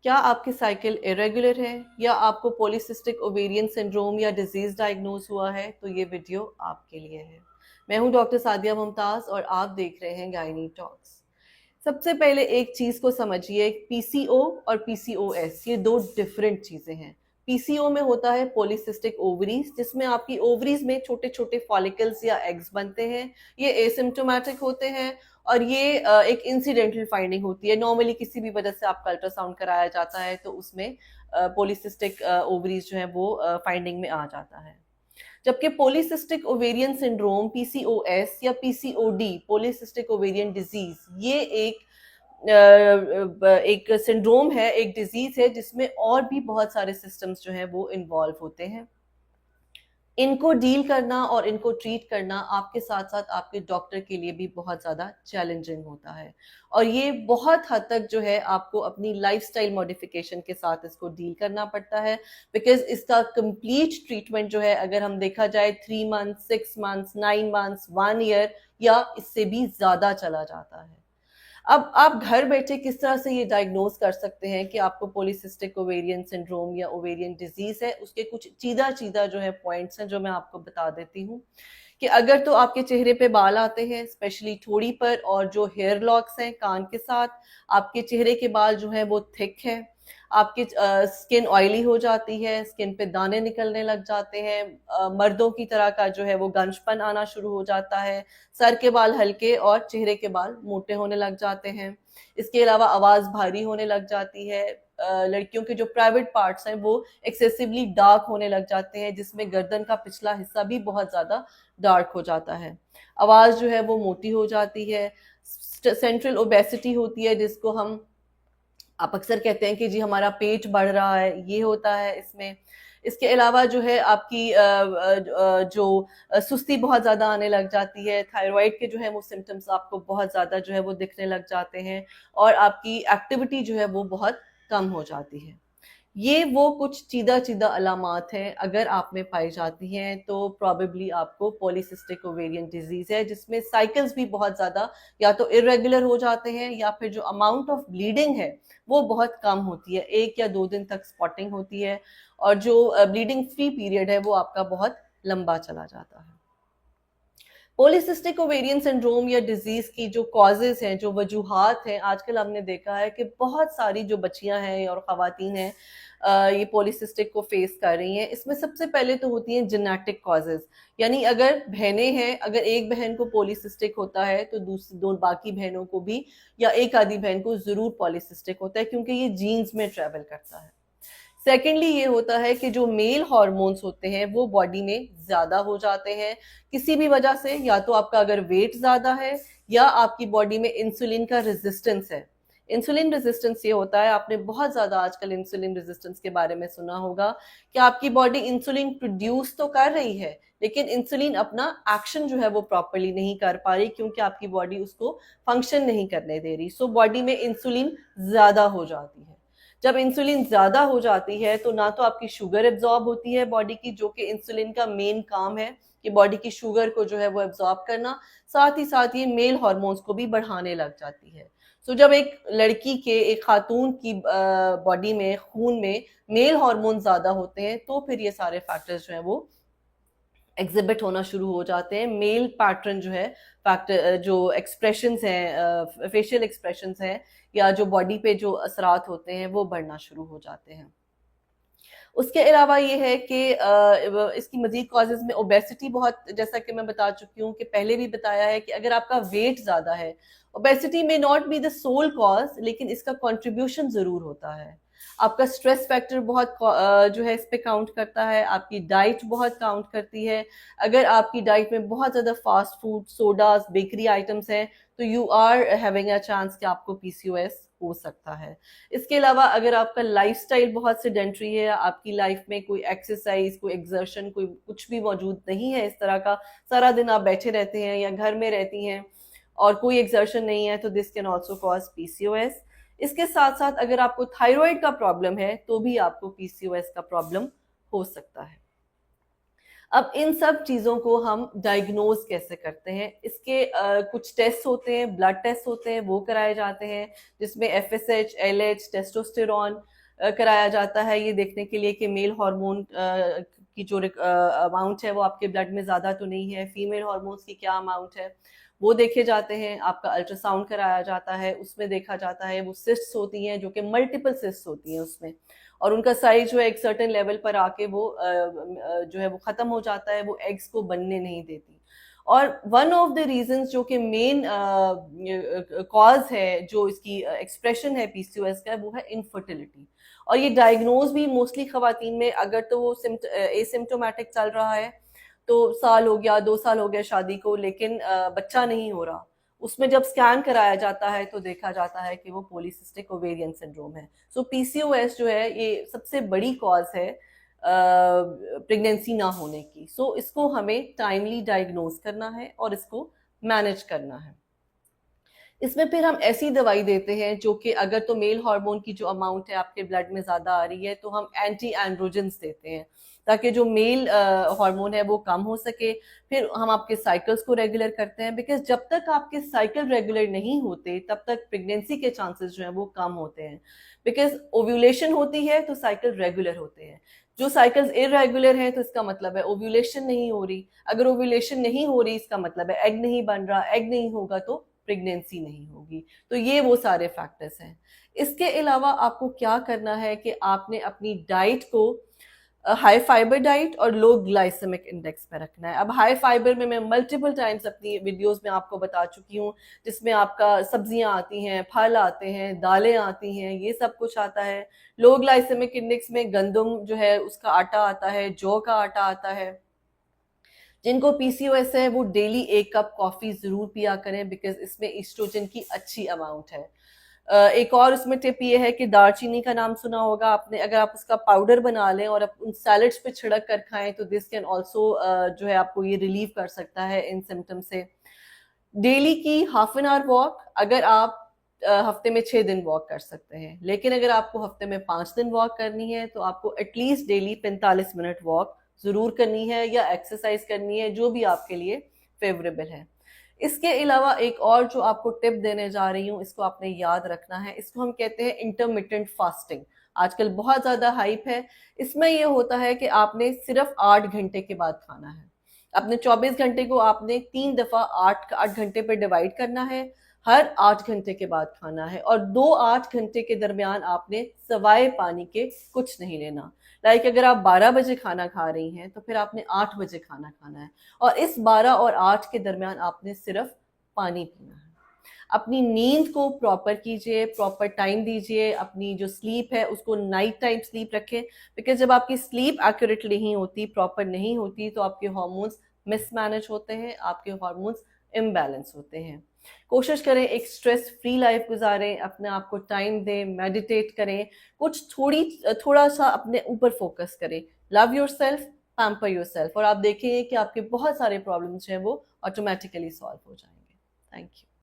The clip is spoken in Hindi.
क्या आपकी साइकिल इरेगुलर है या आपको पॉलीसिस्टिक ओवेरियन सिंड्रोम या डिजीज डायग्नोज हुआ है तो ये वीडियो आपके लिए है। मैं हूं डॉक्टर सादिया मुमताज और आप देख रहे हैं गायनी टॉक्स। सबसे पहले एक चीज को समझिए, पीसीओ और पीसीओएस ये दो डिफरेंट चीजें हैं। पीसीओ में होता है पॉलीसिस्टिक ओवरीज, जिसमें आपकी ओवरीज में छोटे छोटे फॉलिकल्स या एग्स बनते हैं। ये एसिम्प्टोमेटिक होते हैं और ये एक इंसिडेंटल फाइंडिंग होती है। नॉर्मली किसी भी वजह से आपका अल्ट्रासाउंड कराया जाता है तो उसमें पॉलीसिस्टिक ओवरीज जो है वो फाइंडिंग में आ जाता है। जबकि पॉलीसिस्टिक ओवेरियन सिंड्रोम पीसीओएस या पीसीओडी पॉलीसिस्टिक ओवेरियन डिजीज ये एक सिंड्रोम है, एक डिजीज है जिसमें और भी बहुत सारे सिस्टम्स जो हैं वो इन्वॉल्व होते हैं। इनको डील करना और इनको ट्रीट करना आपके साथ साथ आपके डॉक्टर के लिए भी बहुत ज़्यादा चैलेंजिंग होता है और ये बहुत हद तक जो है आपको अपनी लाइफस्टाइल मॉडिफिकेशन के साथ इसको डील करना पड़ता है। बिकॉज इसका कंप्लीट ट्रीटमेंट जो है, अगर हम देखा जाए 3 मंथ 6 मंथ्स 9 मंथ्स 1 ईयर या इससे भी ज़्यादा चला जाता है। अब आप घर बैठे किस तरह से ये डायग्नोज कर सकते हैं कि आपको पॉलीसिस्टिक ओवेरियन सिंड्रोम या ओवेरियन डिजीज है, उसके कुछ चीदा चीदा जो है पॉइंट्स हैं जो मैं आपको बता देती हूँ। कि अगर तो आपके चेहरे पे बाल आते हैं स्पेशली ठोड़ी पर, और जो हेयर लॉक्स हैं कान के साथ, आपके चेहरे के बाल जो हैं वो थिक है, आपकी स्किन ऑयली हो जाती है, स्किन पे दाने निकलने लग जाते हैं, मर्दों की तरह का जो है वो गंजपन आना शुरू हो जाता है, सर के बाल हल्के और चेहरे के बाल मोटे होने लग जाते हैं। इसके अलावा आवाज भारी होने लग जाती है। लड़कियों के जो प्राइवेट पार्ट्स हैं वो एक्सेसिवली डार्क होने लग जाते हैं, जिसमें गर्दन का पिछला हिस्सा भी बहुत ज्यादा डार्क हो जाता है। आवाज जो है वो मोटी हो जाती है। सेंट्रल ओबेसिटी होती है, जिसको हम आप अक्सर कहते हैं कि जी हमारा पेट बढ़ रहा है, ये होता है इसमें। इसके अलावा जो है आपकी जो सुस्ती बहुत ज़्यादा आने लग जाती है, थायराइड के जो है वो सिम्टम्स आपको बहुत ज़्यादा जो है वो दिखने लग जाते हैं और आपकी एक्टिविटी जो है वो बहुत कम हो जाती है। ये वो कुछ चीदा चीदा अलामात हैं, अगर आप में पाई जाती हैं तो प्रॉबेबली आपको पॉलीसिस्टिक ओवेरियन डिजीज है, जिसमें साइकिल्स भी बहुत ज़्यादा या तो इरेगुलर हो जाते हैं या फिर जो अमाउंट ऑफ ब्लीडिंग है वो बहुत कम होती है, 1 या 2 दिन तक स्पॉटिंग होती है और जो ब्लीडिंग फ्री पीरियड है वो आपका बहुत लंबा चला जाता है। पॉलीसिस्टिक ओवेरियन सिंड्रोम या डिजीज की जो कॉजेज हैं, जो वजूहात हैं, आजकल हमने देखा है कि बहुत सारी जो बच्चियां हैं और ख़वातीन हैं ये पॉलीसिस्टिक को फेस कर रही हैं। इसमें सबसे पहले तो होती हैं जेनेटिक कॉजेज, यानी अगर बहनें हैं, अगर एक बहन को पॉलीसिस्टिक होता है तो दूसरी दो बाकी बहनों को भी या एक आधी बहन को ज़रूर पॉलीसिस्टिक होता है, क्योंकि ये जीन्स में ट्रेवल करता है। सेकेंडली ये होता है कि जो मेल हार्मोन्स होते हैं वो बॉडी में ज्यादा हो जाते हैं किसी भी वजह से, या तो आपका अगर वेट ज्यादा है या आपकी बॉडी में इंसुलिन का रेजिस्टेंस है। इंसुलिन रेजिस्टेंस ये होता है, आपने बहुत ज्यादा आजकल इंसुलिन रेजिस्टेंस के बारे में सुना होगा कि आपकी बॉडी इंसुलिन प्रोड्यूस तो कर रही है लेकिन इंसुलिन अपना एक्शन जो है वो प्रॉपरली नहीं कर पा रही, क्योंकि आपकी बॉडी उसको फंक्शन नहीं करने दे रही। सो बॉडी में इंसुलिन ज्यादा हो जाती है। जब इंसुलिन ज्यादा हो जाती है तो ना तो आपकी शुगर एब्जॉर्ब होती है बॉडी की, जो कि इंसुलिन का मेन काम है कि बॉडी की शुगर को जो है वो एब्जॉर्ब करना, साथ ही साथ ये मेल हार्मोन्स को भी बढ़ाने लग जाती है। सो जब एक लड़की के, एक खातून की बॉडी में, खून में मेल हार्मोन ज्यादा होते हैं तो फिर ये सारे फैक्टर्स जो है वो एग्जिबिट होना शुरू हो जाते हैं। मेल पैटर्न जो है, फैक्टर जो एक्सप्रेशंस हैं, फेशियल एक्सप्रेशंस हैं या जो बॉडी पे जो असरात होते हैं वो बढ़ना शुरू हो जाते हैं। उसके अलावा ये है कि इसकी मजीद कॉजेज में ओबेसिटी बहुत, जैसा कि मैं बता चुकी हूँ कि पहले भी बताया है कि अगर आपका वेट ज्यादा है, ओबेसिटी में not be the sole cause लेकिन इसका कंट्रीब्यूशन जरूर होता है। आपका स्ट्रेस फैक्टर बहुत जो है इस पे काउंट करता है, आपकी डाइट बहुत काउंट करती है। अगर आपकी डाइट में बहुत ज्यादा fast food, sodas, bakery items हैं तो you are having a chance कि आपको पीसीओएस हो सकता है। इसके अलावा अगर आपका लाइफस्टाइल बहुत सेडेंटरी है, आपकी लाइफ में कोई एक्सरसाइज, कोई एक्सर्शन, कोई कुछ भी मौजूद नहीं है इस तरह का, सारा दिन आप बैठे रहते हैं या घर में रहती हैं और कोई एक्सर्शन नहीं है, तो this can also cause PCOS. इसके साथ साथ अगर आपको थायराइड का प्रॉब्लम है तो भी आपको पीसीओएस का प्रॉब्लम हो सकता है। अब इन सब चीज़ों को हम डायग्नोज कैसे करते हैं, इसके कुछ टेस्ट होते हैं, ब्लड टेस्ट होते हैं, वो कराए जाते हैं, जिसमें FSH, LH, टेस्टोस्टेरॉन कराया जाता है, ये देखने के लिए कि मेल हार्मोन की जो अमाउंट है वो आपके ब्लड में ज़्यादा तो नहीं है, फीमेल हार्मोन्स की क्या अमाउंट है वो देखे जाते हैं। आपका अल्ट्रासाउंड कराया जाता है, उसमें देखा जाता है वो सिस्ट्स होती हैं जो कि मल्टीपल सिस्ट्स होती हैं उसमें, और उनका साइज जो है एक सर्टेन लेवल पर आके वो जो है वो खत्म हो जाता है, वो एग्स को बनने नहीं देती। और वन ऑफ द रीजंस जो कि मेन कॉज है जो इसकी एक्सप्रेशन है PCOS का, वो है इनफर्टिलिटी। और ये डायग्नोज भी मोस्टली खवातीन में, अगर तो वो एसिम्टोमेटिक चल रहा है तो साल हो गया, 2 साल हो गया शादी को, लेकिन बच्चा नहीं हो रहा, उसमें जब स्कैन कराया जाता है तो देखा जाता है कि वो पॉलीसिस्टिक ओवेरियन सिंड्रोम है। सो PCOS जो है ये सबसे बड़ी कॉज है प्रेगनेंसी ना होने की। सो इसको हमें टाइमली डायग्नोज करना है और इसको मैनेज करना है। इसमें फिर हम ऐसी दवाई देते हैं जो कि अगर तो मेल हार्मोन की जो अमाउंट है आपके ब्लड में ज़्यादा आ रही है तो हम एंटी एंड्रोजेंस देते हैं ताकि जो मेल हार्मोन है वो कम हो सके। फिर हम आपके साइकिल्स को रेगुलर करते हैं, बिकॉज जब तक आपके साइकिल रेगुलर नहीं होते तब तक प्रेगनेंसी के चांसेस जो हैं वो कम होते हैं। बिकॉज ओव्यूलेशन होती है तो साइकिल रेगुलर होते हैं, जो साइकिल्स इरेगुलर हैं तो इसका मतलब है ओव्यूलेशन नहीं हो रही, अगर ओव्यूलेशन नहीं हो रही इसका मतलब है एग नहीं बन रहा, एग नहीं होगा तो प्रेगनेंसी नहीं होगी। तो ये वो सारे फैक्टर्स हैं। इसके अलावा आपको क्या करना है कि आपने अपनी डाइट को हाई फाइबर डाइट और लो ग्लाइसेमिक इंडेक्स में रखना है। अब हाई फाइबर में मैं मल्टीपल टाइम्स अपनी वीडियोस में आपको बता चुकी हूँ, जिसमें आपका सब्जियां आती हैं, फल आते हैं, दालें आती हैं, ये सब कुछ आता है। लो ग्लाइसेमिक इंडेक्स में गंदम जो है उसका आटा आता है, जौ का आटा आता है। जिनको PCOS है वो डेली 1 कप कॉफी जरूर पिया करें, बिकॉज इसमें ईस्ट्रोजन की अच्छी अमाउंट है। एक और उसमें टिप ये है कि दालचीनी का नाम सुना होगा आपने, अगर आप उसका पाउडर बना लें और उन सैलड्स पे छिड़क कर खाएं तो दिस कैन ऑल्सो जो है आपको ये रिलीव कर सकता है इन सिम्टम से। डेली की हाफ एन आवर वॉक, अगर आप हफ्ते में 6 दिन वॉक कर सकते हैं, लेकिन अगर आपको हफ्ते में 5 दिन वॉक करनी है तो आपको एटलीस्ट डेली 45 मिनट वॉक जरूर करनी है या एक्सरसाइज करनी है, जो भी आपके लिए फेवरेबल है। इसके अलावा एक और जो आपको टिप देने जा रही हूँ, इसको आपने याद रखना है, इसको हम कहते हैं इंटरमिटेंट फास्टिंग। आजकल बहुत ज्यादा हाइप है। इसमें यह होता है कि आपने सिर्फ 8 घंटे के बाद खाना है। अपने 24 घंटे को आपने 3 दफा 8 8 घंटे पर डिवाइड करना है, हर 8 घंटे के बाद खाना है, और 2 8 घंटे के दरमियान आपने सवाए पानी के कुछ नहीं लेना। लाइक अगर आप 12 बजे खाना खा रही हैं तो फिर आपने 8 बजे खाना खाना है, और इस 12 और 8 के दरमियान आपने सिर्फ पानी पीना है। अपनी नींद को प्रॉपर कीजिए, प्रॉपर टाइम दीजिए, अपनी जो स्लीप है उसको नाइट टाइम स्लीप रखें, बिकॉज जब आपकी स्लीप एक्यूरेट नहीं होती, प्रॉपर नहीं होती, तो आपके हार्मोन्स मिसमैनेज होते हैं, आपके हार्मोन्स इम्बैलेंस होते हैं। कोशिश करें एक स्ट्रेस फ्री लाइफ गुजारें, अपने आप को टाइम दें, मेडिटेट करें, कुछ थोड़ा सा अपने ऊपर फोकस करें। Love your self, pamper your self, और आप देखेंगे कि आपके बहुत सारे प्रॉब्लम्स हैं वो ऑटोमेटिकली सॉल्व हो जाएंगे। Thank you.